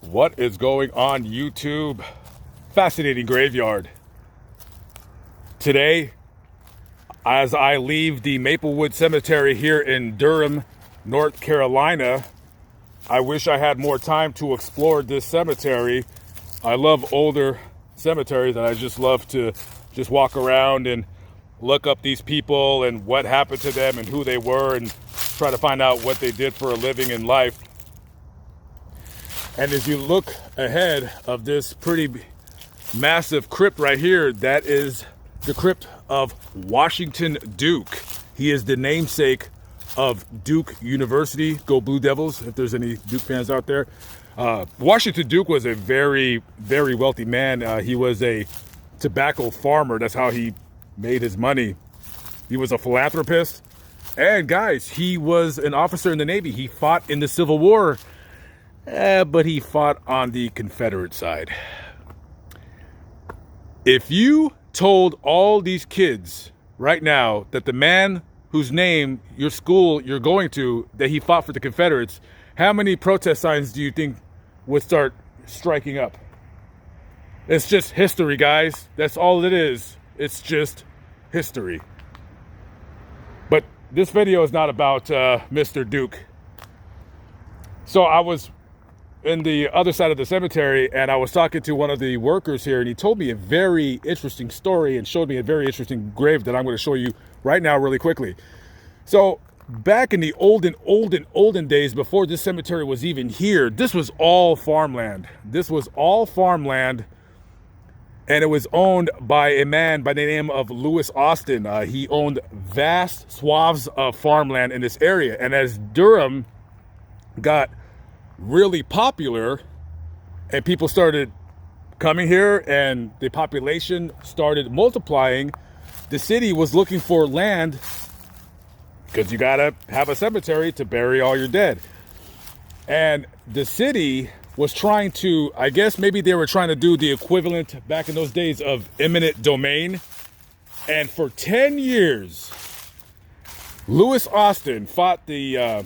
What is going on YouTube? Fascinating graveyard. Today, as I leave the Maplewood Cemetery here in Durham, North Carolina, I wish I had more time to explore this cemetery. I love older cemeteries and I just love to just walk around and look up these people and what happened to them and who they were and try to find out what they did for a living in life. And as you look ahead of this pretty massive crypt right here, that is the crypt of Washington Duke. He is the namesake of Duke University. Go Blue Devils, if there's any Duke fans out there. Washington Duke was a very, very wealthy man. He was a tobacco farmer. That's how he made his money. He was a philanthropist. And guys, he was an officer in the Navy. He fought in the Civil War. But he fought on the Confederate side. If you told all these kids right now that the man whose name your school you're going to, that he fought for the Confederates, how many protest signs do you think would start striking up? It's just history, guys. That's all it is. It's just history. But this video is not about Mr. Duke. So I was in the other side of the cemetery and I was talking to one of the workers here, and he told me a very interesting story and showed me a very interesting grave that I'm going to show you right now really quickly. So back in the olden days, before this cemetery was even here, this was all farmland. This was all farmland, and it was owned by a man by the name of Lewis Austin. He owned vast swaths of farmland in this area, and as Durham got really popular and people started coming here and the population started multiplying, the city was looking for land because you gotta have a cemetery to bury all your dead. And the city was trying to, I guess maybe they were trying to do the equivalent back in those days of eminent domain. And for 10 years, Lewis Austin fought the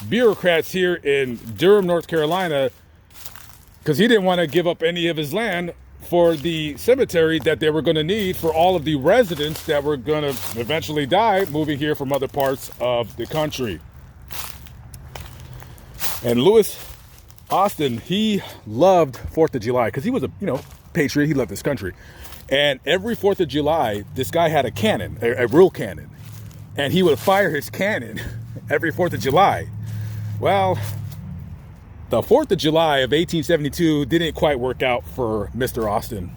bureaucrats here in Durham, North Carolina, because he didn't want to give up any of his land for the cemetery that they were going to need for all of the residents that were going to eventually die moving here from other parts of the country. And Lewis Austin, he loved 4th of July because he was a patriot. He loved this country. And every 4th of July, this guy had a cannon, a real cannon, and he would fire his cannon every 4th of July. Well, the 4th of July of 1872 didn't quite work out for Mr. Austin.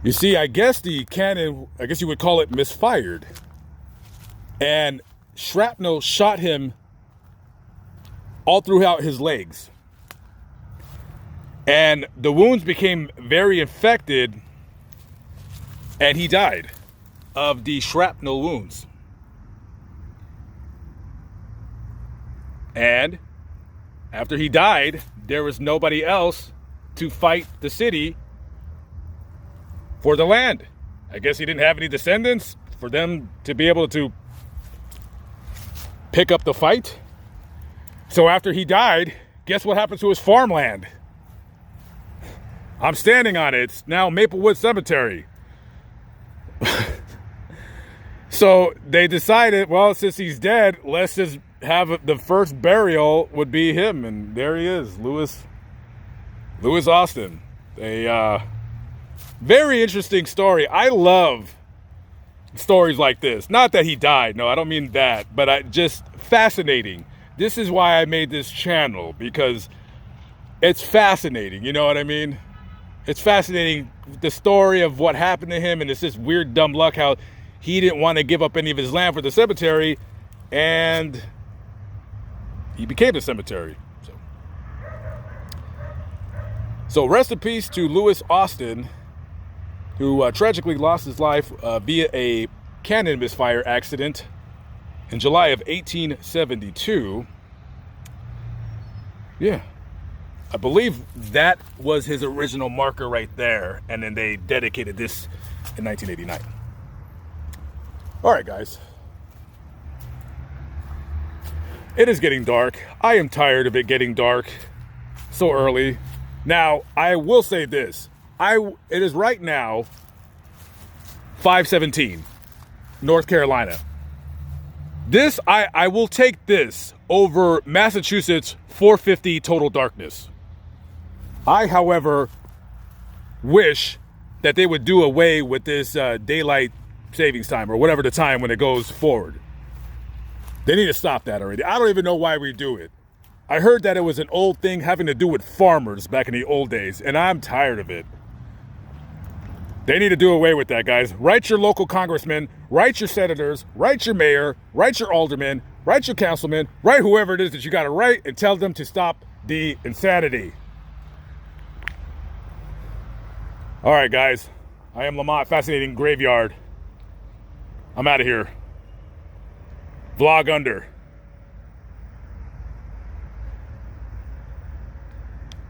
You see, I guess the cannon, I guess you would call it, misfired. And shrapnel shot him all throughout his legs. And the wounds became very infected, and he died of the shrapnel wounds. And after he died, there was nobody else to fight the city for the land. I guess he didn't have any descendants for them to be able to pick up the fight. So after he died, guess what happened to his farmland? I'm standing on it. It's now Maplewood Cemetery. So they decided, well, since he's dead, let's just have the first burial would be him. And there he is, Lewis Austin. A very interesting story. I love stories like this. Not that he died. No, I don't mean that. But just fascinating. This is why I made this channel, because it's fascinating. You know what I mean? It's fascinating, the story of what happened to him. And it's this weird dumb luck how he didn't want to give up any of his land for the cemetery, and he became the cemetery. So rest in peace to Lewis Austin, who tragically lost his life via a cannon misfire accident in July of 1872. Yeah, I believe that was his original marker right there, and then they dedicated this in 1989. All right, guys. It is getting dark. I am tired of it getting dark. so early. Now, I will say this. It is right now 5:17, North Carolina. I will take this over Massachusetts 4:50 total darkness. I, however, wish that they would do away with this daylight savings time, or whatever the time when it goes forward. They need to stop that already. I don't even know why we do it. I heard that it was an old thing having to do with farmers back in the old days, and I'm tired of it. They need to do away with that, guys. Write your local congressman, write your senators, write your mayor, write your alderman, write your councilman, write whoever it is that you got to write, and tell them to stop the insanity. All right, guys. I am Lamont, Fascinating Graveyard. I'm out of here. Vlog under.